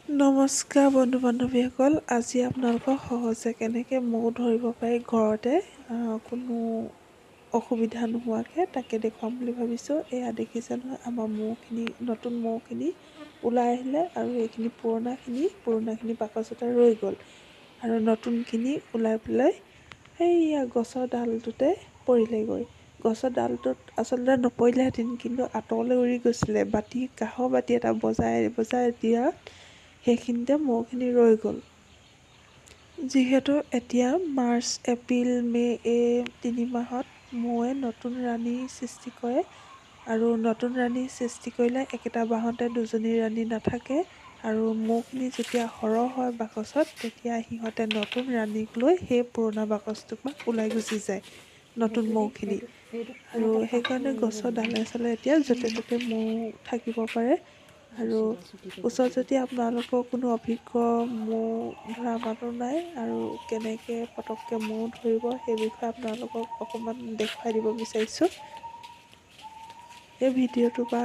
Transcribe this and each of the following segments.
নমস্কাৰ বন্ধু বান্ধৱীসকল, আজি আপোনালোকক সহজে কেনেকৈ মৌ ধৰিব পাৰি ঘৰতে কোনো অসুবিধা নোহোৱাকৈ তাকে দেখুৱাম বুলি ভাবিছোঁ। এয়া দেখিছে নহয়, আমাৰ মৌখিনি নতুন মৌখিনি ওলাই আহিলে আৰু এইখিনি পুৰণাখিনি বাকচতে ৰৈ গ'ল আৰু নতুনখিনি ওলাই পেলাই সেইয়া গছৰ ডালটোতে পৰিলেগৈ। গছৰ ডালটোত আচলতে নপৰিলেহেঁতেন, কিন্তু আঁতৰলৈ উৰি গৈছিলে। কাঁহৰ বাতি এটা বজাই দিয়া সেইখিনিতে মৌখিনি ৰৈ গ'ল। যিহেতু এতিয়া মাৰ্চ, এপ্ৰিল, মে' এই 3 মাহত মৌৱে নতুন ৰাণী সৃষ্টি কৰে আৰু নতুন ৰাণী সৃষ্টি কৰিলে একেটা বাহতে দুজনী ৰাণী নাথাকে আৰু মৌখিনি যেতিয়া সৰহ হয় বাকচত, তেতিয়া সিহঁতে নতুন ৰাণীক লৈ সেই পুৰণা বাকচটোৰ পৰা ওলাই গুচি যায় নতুন মৌখিনি। আৰু সেইকাৰণে গছৰ ডালে চালে এতিয়া য'তে ত'তে মৌ থাকিব পাৰে। আৰু ওচৰত যদি আপোনালোকৰ কোনো অভিজ্ঞ মৌ ধৰা মানুহ নাই আৰু কেনেকৈ পটককৈ মৌ ধৰিব, সেই বিষয়ে আপোনালোকক অকণমান দেখুৱাই দিব বিচাৰিছোঁ। এই ভিডিঅ'টো বা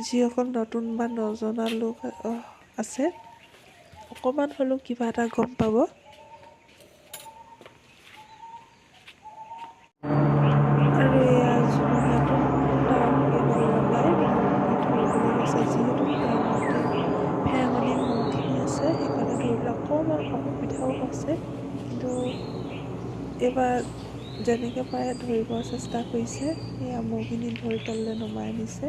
যিসকল নতুন বা নজনা লোক আছে, অকণমান হ'লেও কিবা এটা গম পাব। আৰু এয়া জুলুঙিয়াটোত তাৰ কেবল লগাই মৌখিনি ধৰিবলৈ গৈছে। যিহেতু ফেৰেঙনি মৌখিনি আছে, সেইকাৰণে ধৰিবলৈ অকণমান অসুবিধাও হৈছে, কিন্তু এইবাৰ যেনেকৈ পাৰে ধৰিব চেষ্টা কৰিছে। এয়া মৌখিনি ধৰি তললৈ নমাই আনিছে।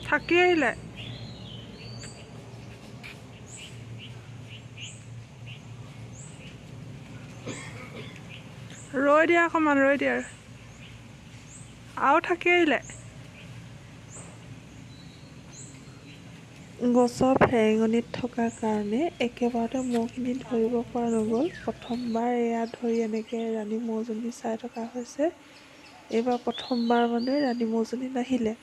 থাকি আহিলে ৰৈ দিয়া, অকণমান ৰৈ দিয়া আৰু থাকি আহিলে। গছৰ ফেৰেঙনিত থকাৰ কাৰণে একেবাৰতে মৌখিনি ধৰিব পৰা নগ'ল। প্ৰথমবাৰ এয়া ধৰি এনেকৈ ৰাণী মৌজনী চাই থকা হৈছে। এইবাৰ প্ৰথমবাৰ মানে ৰাণী মৌজনী নাহিলে।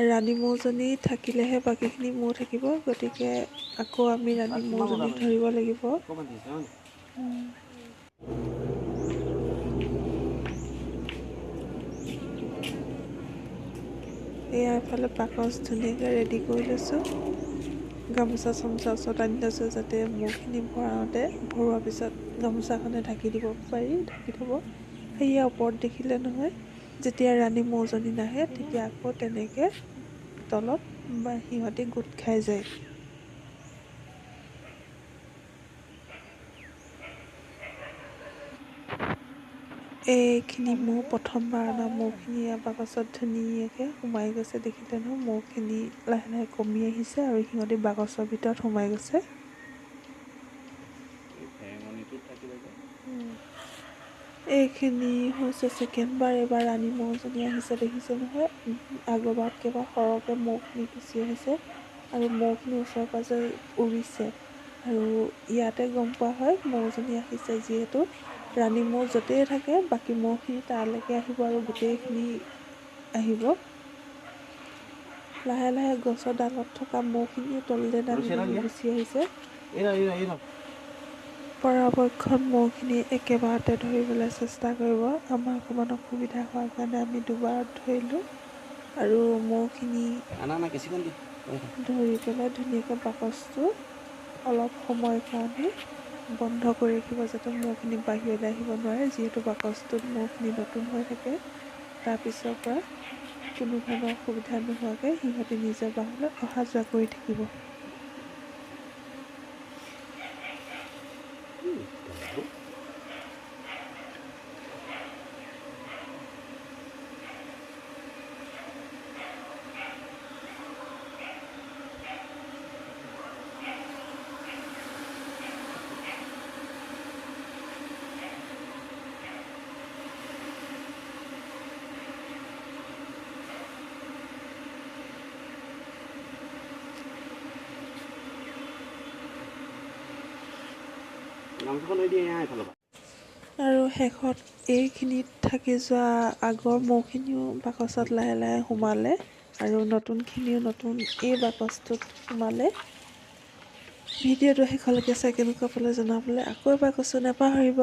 ৰাণী মৌজনী থাকিলেহে বাকীখিনি মৌ থাকিব, গতিকে আকৌ আমি ৰাণী মৌজনী ধৰিব লাগিব। এয়া এফালে বাকচ ধুনীয়াকৈ ৰেডি কৰি লৈছোঁ। গামোচা চামোচা ওচৰত আনি লৈছোঁ, যাতে মৌখিনি ভৰোৱাৰ পিছত গামোচাখনে ঢাকি দিব পাৰি, ঢাকি থ'ব। সেয়া ওপৰত দেখিলে নহয়, যেতিয়া ৰাণী মৌজনী নাহে তেতিয়া আকৌ তেনেকৈ তলত সিহঁতি গোট খাই যায়। এইখিনি মৌ প্ৰথমবাৰ অনা মৌখিনি বাকচত ধুনীয়াকৈ সোমাই গৈছে। দেখিলে নহয়, মৌখিনি লাহে লাহে কমি আহিছে আৰু সিহঁতি বাকচৰ ভিতৰত সোমাই গৈছে। এইখিনি হৈছে ছেকেণ্ডবাৰ। এইবাৰ ৰাণী মৌজনী আহিছে, দেখিছে নহয়। আগৰবাৰতকৈ এবাৰ সৰহকৈ মৌখিনি গুচি আহিছে আৰু মৌখিনি ওচৰে পাঁজৰে উৰিছে। আৰু ইয়াতে গম পোৱা হয় মৌজনী আহিছে, যিহেতু ৰাণী মৌ য'তেই থাকে বাকী মৌখিনি তালৈকে আহিব আৰু গোটেইখিনি আহিব। লাহে লাহে গছৰ ডালত থকা মৌখিনিও তললৈ নামি গুচি আহিছে। পৰাপক্ষত মৌখিনি একেবাৰতে ধৰিবলৈ চেষ্টা কৰিব। আমাৰ অকণমান অসুবিধা হোৱাৰ কাৰণে আমি দুবাৰত ধৰিলোঁ আৰু মৌখিনি ধৰি পেলাই ধুনীয়াকৈ বাকচটো অলপ সময়ৰ কাৰণে বন্ধ কৰি ৰাখিব, যাতে মৌখিনি বাহিৰলৈ আহিব নোৱাৰে। যিহেতু বাকচটোত মৌখিনি নতুন হৈ থাকে, তাৰপিছৰ পৰা কোনো ধৰণৰ অসুবিধা নোহোৱাকৈ সিহঁতি নিজৰ বাহলৈ অহা যোৱা কৰি থাকিব। আৰু শেষত এইখিনিত থাকি যোৱা আগৰ মৌখিনিও বাকচত লাহে লাহে সোমালে আৰু নতুনখিনিও এই বাকচটোত সোমালে। ভিডিঅ'টো শেষলৈকে চাই কেনেকুৱা পালে জনাবলৈ আকৌ এবাৰ কৈছোঁ, নাপাহৰিব।